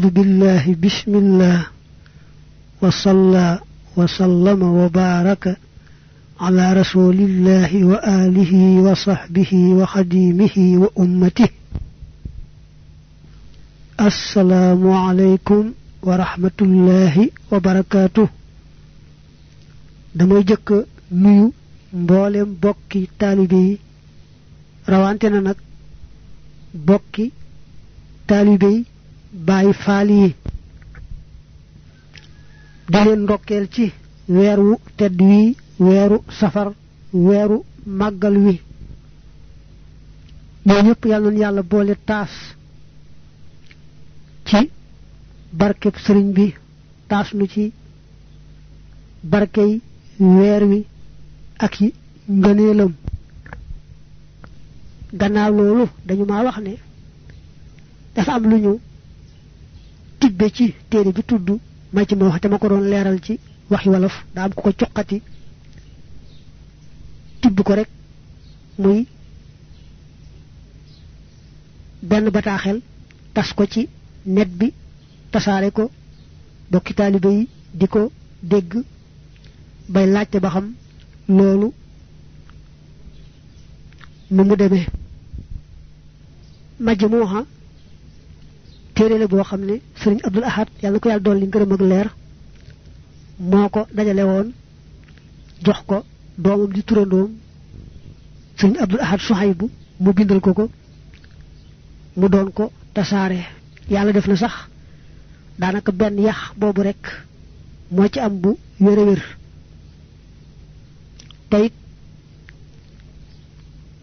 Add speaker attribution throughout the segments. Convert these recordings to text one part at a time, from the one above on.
Speaker 1: أعوذ بالله بسم الله وصلى وسلم وبارك على رسول الله وآله وصحبه وخديمه وأمته. السلام عليكم ورحمة الله وبركاته. damay jëkk nuyu mboolem bokki taalibe yi rawante na nag bokki taalibe yi Baay Faal yi di leen ndokkeel ci weeru tedd wi weeru safar weeru màggal wi ñoo ñëpp yàlla na yàlla boole taas ci barkeb sëriñ bi taas nu ci barkey weer wi ak yi ngëneelam. gannaaw loolu dañu ma wax ne dafa am lu ñu tibbe ci téere bi tudd may ci ma wax te ma ko doon leeral ci waxi wolof daa am ku ko cuqati tibb ko rek muy benn bataaxel tas ko ci net bi tasaare ko bokki taalibe yi di ko dégg bay laajte ba xam loolu nu mu demee. Majmuha téere la boo xam ne sëriñ Abdul Ahad yàlla na ko yàlla dolli ngërëm ak leer moo ko dajale woon jox ko doomam di turandoom sëriñ Abdul Ahad Suhaybu mu bindal ko ko mu doon ko tasaare. yàlla def na sax daanaka benn yax boobu rek moo ci am bu wér-wér teyit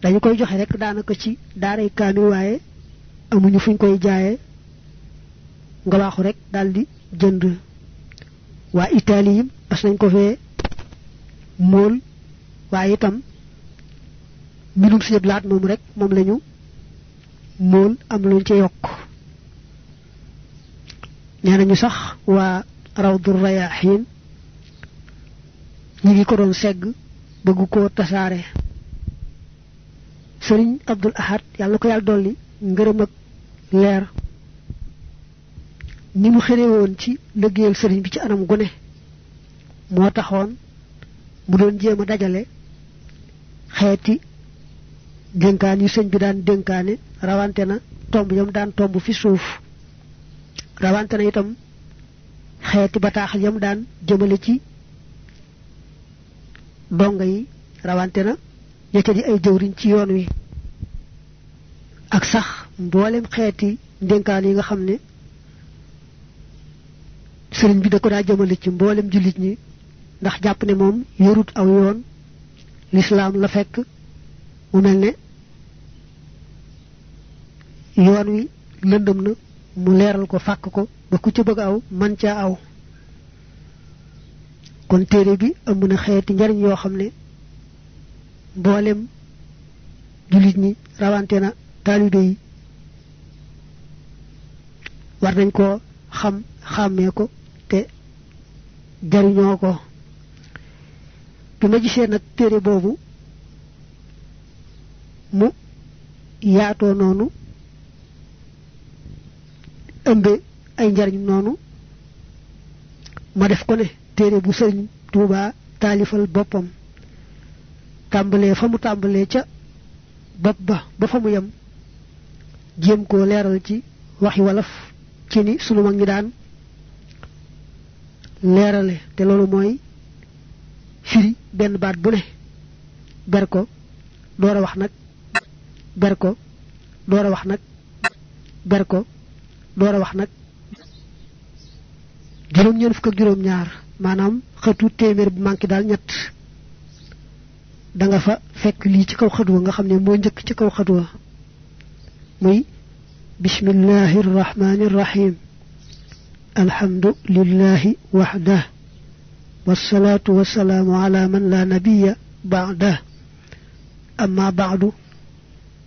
Speaker 1: dañu koy joxe rek daanaka ci daaray kaamil waaye amuñu fuñ koy jaaye nga waaxu rek daldi jënd. waa Italie yi bas nañ ko fee mool waaye itam mbindum si blaat moom rek moom lañu mool am luñ ci yokk. nee nañu sax waa Rawdu Rayaahiin ñi ngi ko doon segg bëgg koo tasaare. sëriñ Abdul Ahad yàlla na ko yàlla dolli ngërëm ak leer ni mu xëre woon ci liggéeyal sëriñ bi ci anam gu ne moo taxoon mu doon jéem a dajale xeeti dénkaan yu sëñ bi daan dénkaane rawante na tomb yam daan tomb fi suuf rawante na itam xeeti bataaxal yam daan jëmale ci donga yi rawante na ña ca di ay jëwriñ ci yoon wi ak sax mboolem xeeti ndénkaan yi nga xam ne sëriñ bi da ko daa jëmale ci mboolem jullit ñi ndax jàpp ne moom yorut aw yoon lislaam la fekk mu mel ne yoon wi lëndëm na mu leeral ko fàkk ko ba ku ci bëgg aw man caa aw. kon téere bi ëmb na xeeti njariñ yoo xam ne mboolem jullit ñi rawante na taalibe yi war nañ koo xam xàmmee ko te jariñoo ko. bi ma gisee nag téere boobu mu yaatoo noonu ëmbe ay njariñ noonu ma def ko ne téere bu sëriñ Tuubaa taalifal boppam tàmbalee fa mu tàmbalee ca bopp ba fa mu yem jéem koo leeral ci waxi wolof ci ni sunu mag ñi daan leerale te loolu mooy firi benn baat bu ne ber ko door a wax nag ber ko door a wax nag ber ko door a wax nag juróom-ñeent fukk ak juróom-ñaar maanaam xëtu téeméer bu manqué daal ñett da nga fa fekk lii ci kaw xëtu wa nga xam ne moo njëkk ci kaw xëtu wa muy bismillahi rrahmani rrahim alhamdu lillahi waxdah wasalaatu wasalaamu ala man la nabiya ba'dah amma ba'du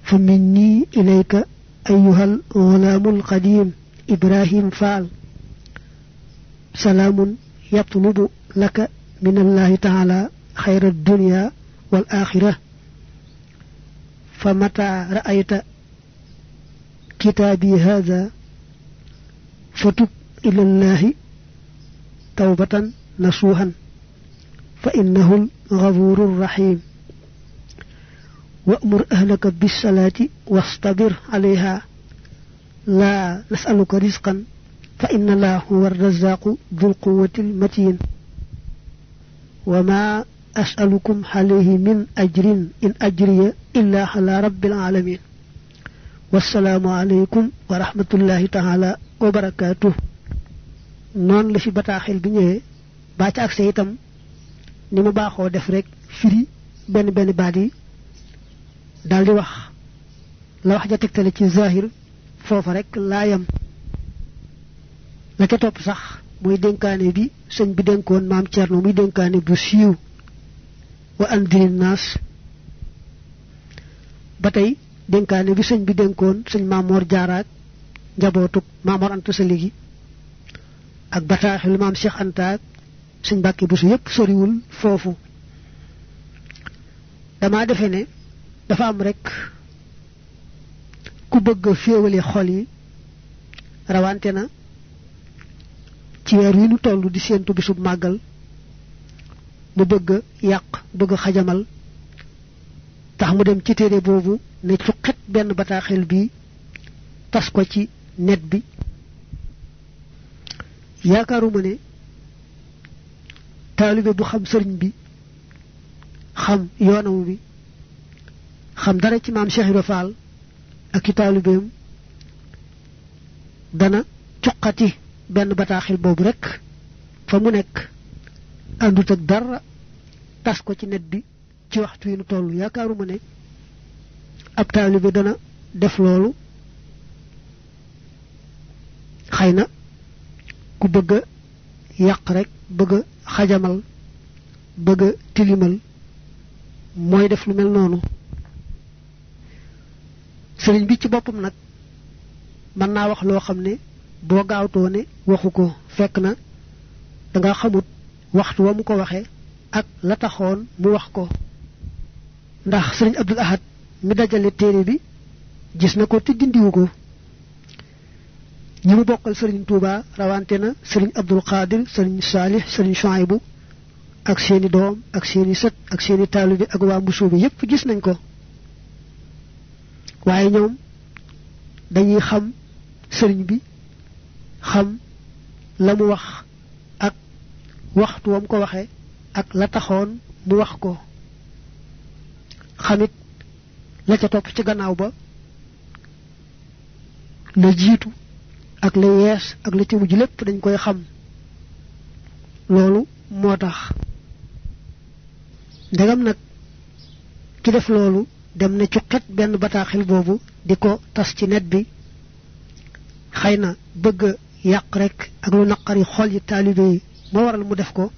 Speaker 1: fa minni ilayka ayyuhal gulaamul qadiim Ibrahim Faal salaamun yatlubu laka min allahi taala xayra dunya wal axira fa mata ra'ayta kitaabi haada fatub ilallahi tawbatan nasuhan fa innahu al-ghafurur rahim wa'mur ahlaka bis-salati wastabir 'alayha la nas'aluka rizqan fa inna allaha huwa ar-razzaqu dhul quwwatil matin wa ma as'alukum alayhi min ajrin in ajriya illa ala rabbil alamin wassalamu alaykum wa rahmatullahi ta'ala wa barakatuh. non la fi bataaxel bi ñëwee ba ci accès itam ni mu baaxoo def rek firi benn baat yi daldi wax la wax ja tegtale ci zahir foofa rek laa yam la ca topp sax muy dénkaane bi sëñ bi dénkoon maam Cerno muy dénkaane bu siiw wa andirin naas ba tey dénkaane bi sëñ bi dénkoon sëñ Maamoor Jaara njabootuk Maamoor Anta Sali gi ak bataaxelu maam Cheikh Anta sëñ Mbàkke Buso yépp soriwul foofu dama defe ne dafa am rek ku bëgg féewale xol yi rawante na ci weer wi nu toll di séentu bisub màggal mu bëgg yàq bëgg xajamal tax mu dem ci téere boobu ne cuqet benn bataaxel bi tas ko ci net bi yaakaaruma ne taalibe bu xam sëriñ bi xam yoonam bi xam dara ci maam Cheikh Ibra Fall ak i taalibeem dana cuqati benn bataaxel boobu rek fa mu nekk àndut ak dara tas ko ci net bi ci waxtu yi nu toll yaakaaruma ne ab taalibe dana def loolu xëy na ku bëgg a yàq rek bëgg a xajamal bëgg a tilimal mooy def lu mel noonu sëriñ bi ci boppam nag mën naa wax loo xam ne boo gaawtoo ne waxu ko fekk na danga xamut waxtu wa mu ko waxe ak la taxoon mu wax ko ndax sëriñ Abdul Ahad mi dajale téere bi gis na ko te dindiwu ko ñi mu bokkal sëriñ Touba rawante na sëriñ Abdul Qadir sëriñ Salih sëriñ Chouaïbou ak seeni doom ak seeni sët ak seeni taalibe ak waa Mbuso bi yépp gis nañ ko waaye ñoom dañuy xam sëriñ bi xam la mu wax ak waxtu wam ko waxe ak la taxoon mu wax ko xamit la ca topp ci gannaaw ba la jiitu ak la yees ak la ci mujj lépp dañ koy xam loolu moo tax ndegam nag ki def loolu dem na ci xet benn bataaxel boobu di ko tas ci net bi xëy na bëgg yàq rek ak lu naqari xol yi taalibe yi moo waral mu def ko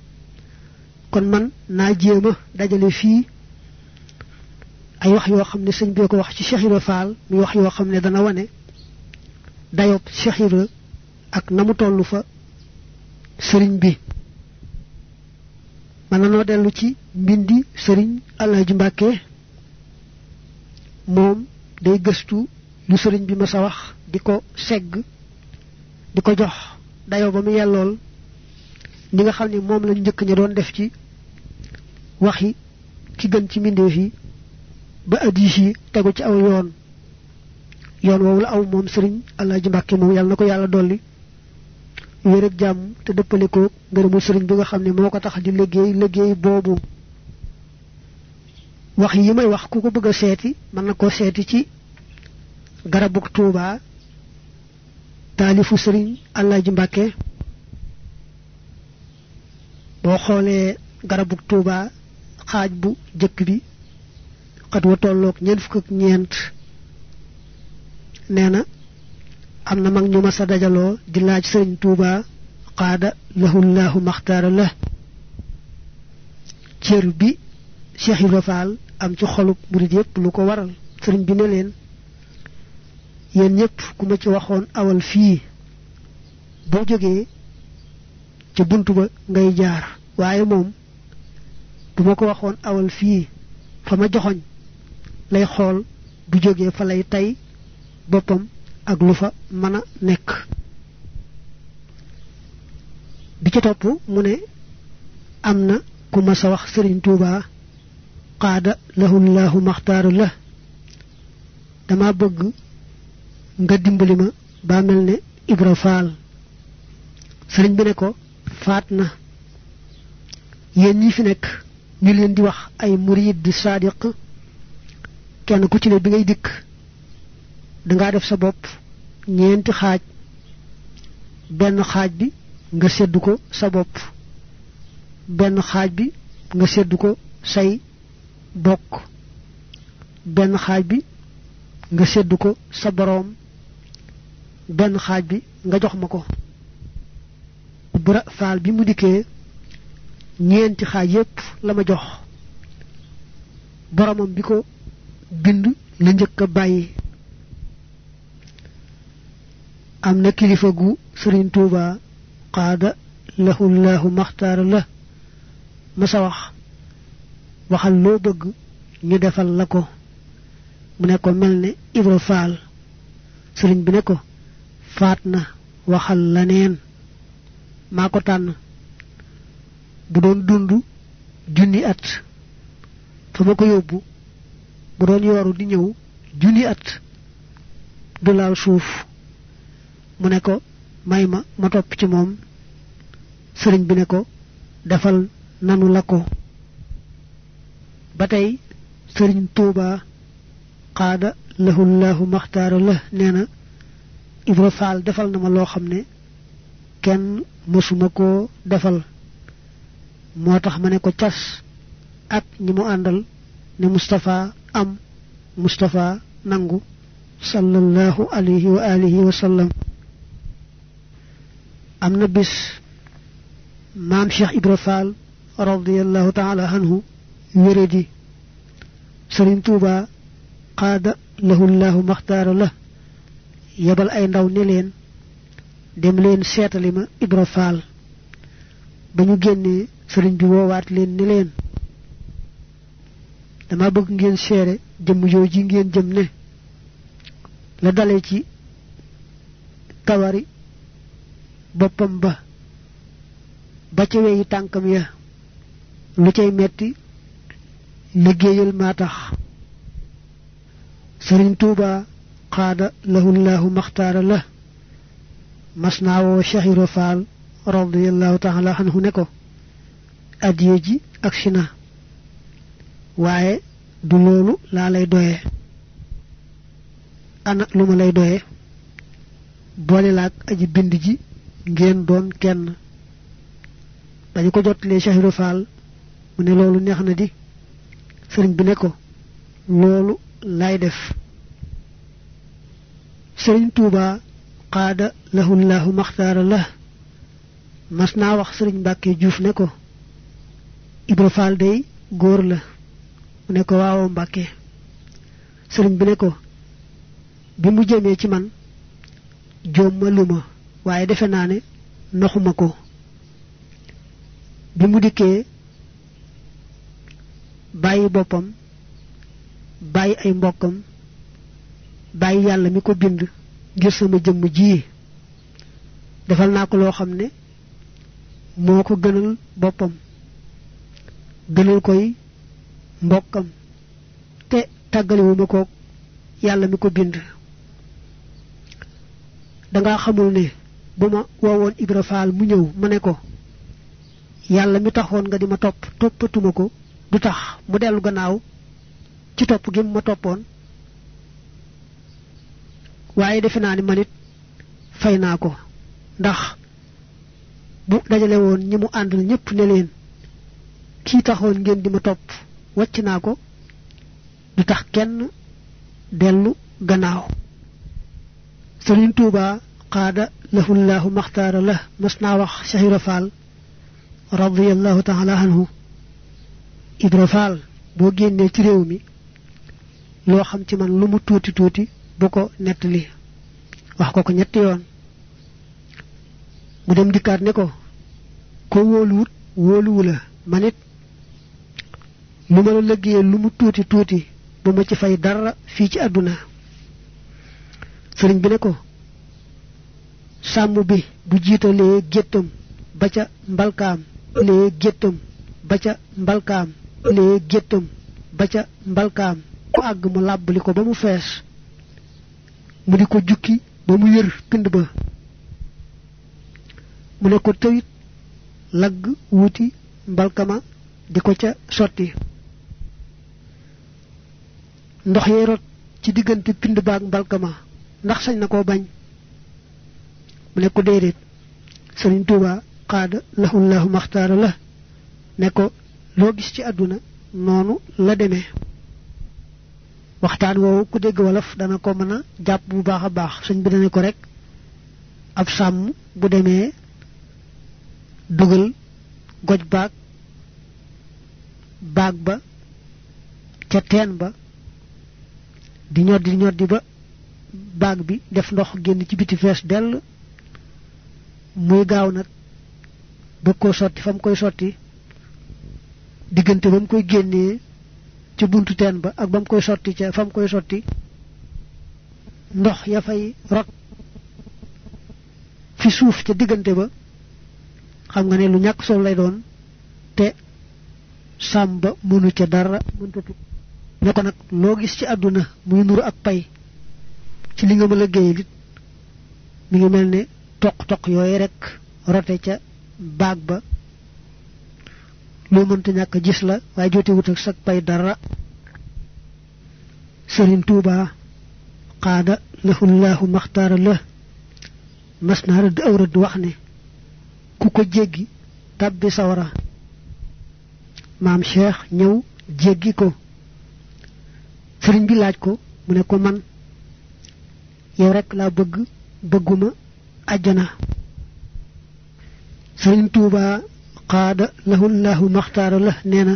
Speaker 1: kon man naa jéema dajale fii ay wax yoo xam ne sëñ bi ko wax ci Cheikh Ibra Fall muy wax yoo xam ne dana wane dayob Cheikh Ibra ak na mu toll fa sëriñ bi mën na noo dellu ci mbindi sëriñ Alaaji Mbàkke moom day gëstu lu sëriñ bi ma sa wax di ko segg di ko jox dayo ba mu yellool ni nga xam ne moom lañ njëkk ña doon def ci waxi ki gën ci mbindeef yi ba hadiis yi tegu ci aw yoon woowu la aw moom sëriñ Alaaji Mbàkke moom yàlla na ko yàlla dolli wér ak jàmm te dëppale ko ngërëmu sëriñ bi nga xam ne moo ko tax di liggéey boobu wax yi may wax ku ko bëgg a seeti mën na koo seeti ci garabuk Tuuba taalifu sëriñ Alaaji Mbàkke boo xoolee garabuk Tuuba xaaj bu jëkk bi xat wa tolloog ñeent fukk ak ñeent nee na am na mag ñu ma sa dajaloo di laaj sëriñ Tuuba qaada lahullahu maxtaara la cër bi Cheikh Ibra Fall am ci xolub murid yépp lu ko waral sëriñ bi ne leen yéen ñépp ku ma ci waxoon awal fii boo jógee ca bunt ba ngay jaar waaye moom bu ma ko waxoon awal fii fa ma joxoñ lay xool bu jógee fa lay tay boppam ak lu fa mën a nekk bi ci topp mu ne am na ku ma sa wax Sëriñ Tuubaa qaada lahullahu maxtaaru la dama bëgg nga dimbali ma ba mel ne Ibra Faal sëriñ bi ne ko faat na yéen ñi fi nekk ñu leen di wax ay murid di sadiq kenn ku ci ne bi ngay dikk dangaa def sa bopp ñeenti xaaj benn xaaj bi nga seddu ko sa bopp benn xaaj bi nga seddu ko say bokk benn xaaj bi nga seddu ko sa boroom benn xaaj bi nga jox ma ko Ibra Faal bi mu dikkee ñeenti xaaj yépp la ma jox boromam bi ko bind la njëkk a bàyyi am na kilifa gu Sëriñ Tuuba qaada lahullahu maxtaara la ma sa wax waxal loo bëgg ñu defal la ko mu ne ko mel ne Ibra Faal sëriñ bi ne ko faat na waxal la neen maa ko tànn bu doon dund junni at fa ma ko yóbbu bu doon yooru di ñëw junni at du laal suuf mu ne ko may ma topp ci moom sëriñ bi ne ko defal nanu la ko ba tey Sëriñ Tuuba qaada lahullahu maxtaara la nee na Ibra Faal defal na ma loo xam ne kenn mësuma koo defal moo tax ma ne ko cas ak ñi mu àndal ne Mustafa am Mustafa nangu sallallahu alayhi wa alihi wa sallam am na bis maam Cheikh Ibra Faal radiyallahu taala anhu wéradi Sëriñ Tuuba qaada lahullahu maxtaara la yebal ay ndaw ne leen dem leen seetali ma Ibra Faal ba ñu génnee sëriñ bi woowaat leen ne leen dama bëgg ngeen seere jëmm jooji ngeen jëm ne la dale ci kawari boppam ba ca weyi tànkam ya lu cay metti liggéeyal maa tax Sëriñ Tuuba qaada lahullahu maxtaara la mas naa woo Cheikh Ibra Faal radiyallahu taala anhu ne ko addiye ji ak si na waaye du loolu laa lay doye ana lu ma lay doye boole laak aji bind ji ngeen doon kenn dañu ko jottalee Cheikh Ibra Faal mu ne loolu neex na di sëriñ bi ne ko loolu lay def Sëriñ Tuuba qaada lahullahu maxtaara la mas naa wax sëriñ Mbàkke Juuf ne ko Ibra Faal day góor la mu ne ko waaw Mbàkke sëriñ bi ne ko bi mu jëmee ci man joom ma lu ma waaye defe naa ne naxuma ko bi mu dikkee bàyyi boppam bàyyi ay mbokkam bàyyi yàlla mi ko bind ngir sama jëmm ji defal naa ko loo xam ne moo ko gënal boppam gënal koy mbokkam te tàggalewuma ko yàlla mi ko bind danga xamul ne bu ma woowoon Ibra Faal mu ñëw ma ne ko yàlla mi taxoon nga di ma topp toppatuma ko du tax mu dellu gannaaw ci topp gi ma toppoon waaye defe naa ni man it fay naa ko ndax bu dajale woon ñi mu àndal ñépp ne leen kii taxoon ngeen di ma topp wàcc naa ko du tax kenn dellu gannaaw Sëriñ Tuuba qaada lahullahu maxtaara la mas naa wax Cheikh Ibra Faal radiyallahu taala anhu Ibra Faal boo génnee ci réew mi loo xam ci man lu mu tuuti tuuti bu ko nettali wax ko ñetti yoon mu dem dikkaat ne ko wóoluwut wóoluwu la man it lu ma la liggéeyee lu mu tuuti tuuti bu ma ci fay dara fii ci àdduna sëriñ bi ne ko sàmm bi bu jiitalee géttam ba ca mbalkaam lee géttam ba ca mbalkaam lee géttam ba ca mbalkaam ku àgg mu làbbali ko ba mu fees mu di ko jukki ba mu yër pind ba mu ne ko tëyit lagg wuti mbalkama di ko ca sotti ndox yee rot ci diggante pind baag mbalkama ndax sañ na koo bañ mu ne ko déedéet Sëriñ Tuuba xaada lahullahu maxtaara la ne ko loo gis ci àdduna noonu la demee waxtaan woowu ku dégg wolof dana ko mën a jàpp bu baax a baax sëñ bi dana ko rek ab sàmm bu demee dugal goj baag ba ca teen ba di ñoddi ba baag bi def ndox génn ci biti fees dell muy gaaw nag bëgg koo sotti fa mu koy sotti diggante ba mu koy génnee ca buntu teen ba ak ba mu koy sotti ca fa mu koy sotti ndox ya fay rot fi suuf ca diggante ba xam nga ne lu ñàkk solo lay doon te sàmba mënu ca dara mëntatu ne ko nag loo gis ci àdduna muy nuru ak pay ci li nga ma liggéey lit mi ngi mel ne toq yooyu rek rote ca baag ba loo mënta ñàkk gis la waaye jote wut ak sag pay dara Sëriñ Tuuba xaada lahullahu maxtaara la mas naa rëdd aw rëdd wax ne ku ko jéggi tabbi sawara maam Cheikh ñëw jéggi ko sëriñ bi laaj ko mu ne ko man yow rek laa bëgguma àjjana Sëriñ Tuuba xaada lahullahu maxtaara la nee na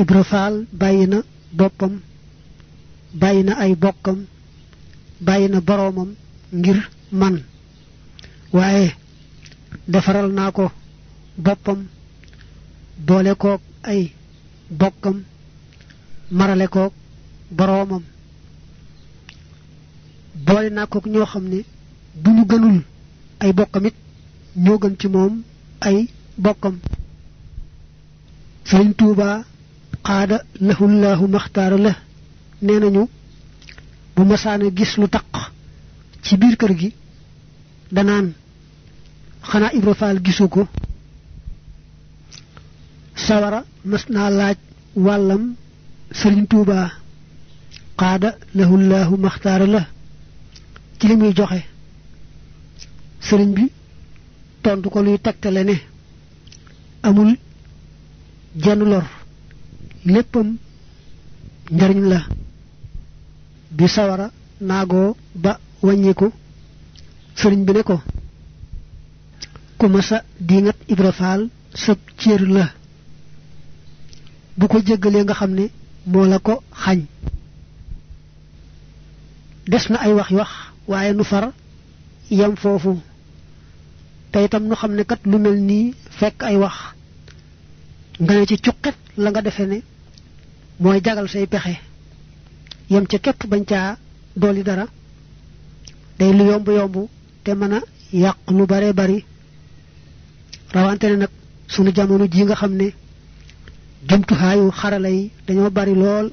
Speaker 1: Ibra Faal bàyyi na boppam bàyyi na ay bokkam bàyyi na boroomam ngir man waaye defaral naa ko boppam boole kook ay bokkam marale kook boroomam boole naa kook ñoo xam ne bu ñu gënul ay bokkam it ñoo gën ci moom ay bokkam Sëriñ Tuuba xaada lahullahu maxtaara la nee nañu bu masaana gis lu taq ci biir kër gi danaan xanaa Ibra Faal gisu ko sawara mas naa laaj wàllam Sëriñ Tuuba xaada lahullahu maxtaara la ci li muy joxe sëriñ bi tontu ko luy tegtale ne amul jenn lor léppam njariñ la bi sawara naagoo ba wàññiku sëriñ bi ne ko ku masa diingat Ibra Faal sëb cër la bu ko jéggalee nga xam ne moo la ko xañ des na ay wax waaye nu far yem foofu te itam nu xam ne kat lu mel nii fekk ay wax nga ne ci cuqet la nga defe ne mooy jagal say pexe yem ca képp bañ caa dolli dara day lu yomb te mën a yàq lu bare bari rawante ne nag sunu jamono ji nga xam ne jumtuhaayu xarala yi dañoo bari lool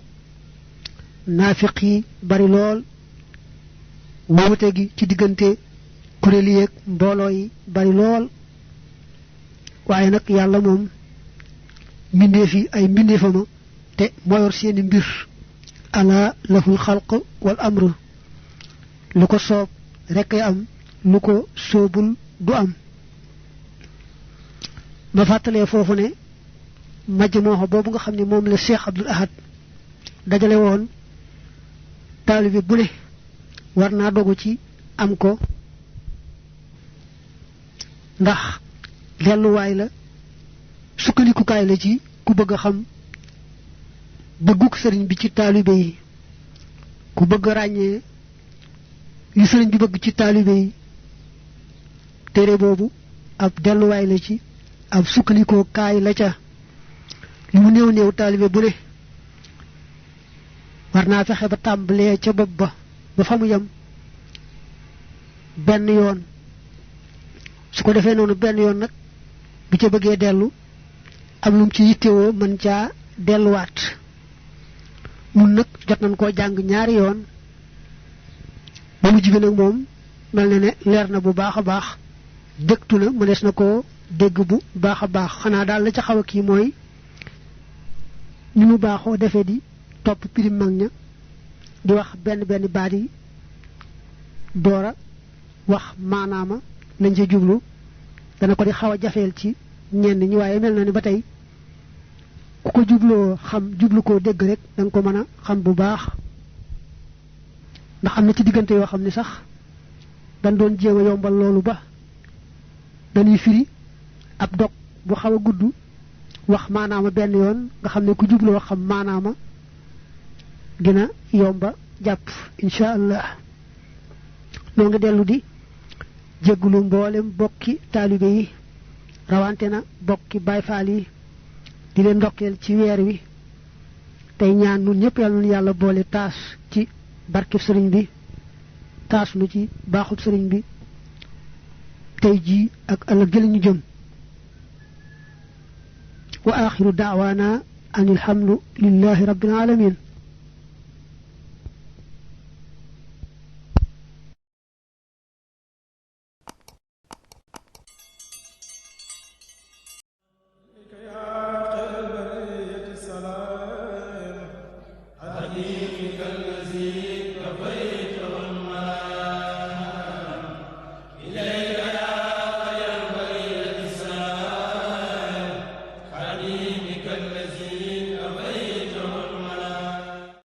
Speaker 1: naafiq yi bari lool wuute gi ci diggante kuréel yi ak mbooloo yi bari lool waaye nag yàlla moom mbindeef yi ay mbindeefama te moo yor seeni mbir ala lahul xalq wal amru lu ko soob rekk ay am lu ko soobul du am ma fàttalee foofu ne majmuha boobu nga xam ne moom la Cheikh Abdoul Ahad dajale woon taalibe bu ne war naa dogu ci am ko ndax delluwaay la sukkandikukaay la ci ku bëgg a xam bëgguk sëriñ bi ci taalibe yi ku bëgg a ràññee li sëriñ bi bëgg ci taalibe yi téere boobu ab delluwaay la ci ab sukkandikukaay la ca li mu néew taalibe bu ne war naa fexe ba tàmbalee ca bopp ba fa mu yem benn yoon su ko defee noonu benn yoon nag bu ca bëggee dellu am lum ci yittewoo mën caa delluwaat. nun nag jot nañ koo jàng ñaari yoon ba mujj bi nag moom mel na ne leer na bu baax a baax dégtu na mënees na koo dégg bu baax a baax xanaa daal la ca xaw a kii mooy ni mu baaxoo defee di topp pirim mag ña di wax benn baat yi doora wax maanaama lañ ca jublu dana ko di xaw a jafeel ci ñenn ñi waaye mel na ni ba tey ku ko jubloo xam jublu koo dégg rek danga ko mën a xam bu baax ndax am na ci diggante yoo xam ne sax dañ doon jéem a yombal loolu ba dañuy firi ab dog bu xaw a gudd wax maanaama benn yoon nga xam ne ku jubloo xam maanaama dina yomba jàpp insha allah. noo ngi dellu di jéggulu mboolem bokki taalibe yi rawante na bokki Baay Faal yi di leen ndokkeel ci weer wi tey ñaan nun ñëpp yàlla nu yàlla boole taas ci barkeb sëriñ bi taas nu ci baaxub sëriñ bi tey jii ak ëllëg jëli ñu jëm. wa axiru daawaana an alhamdu lillahi rabbil alamin.
Speaker 2: السلام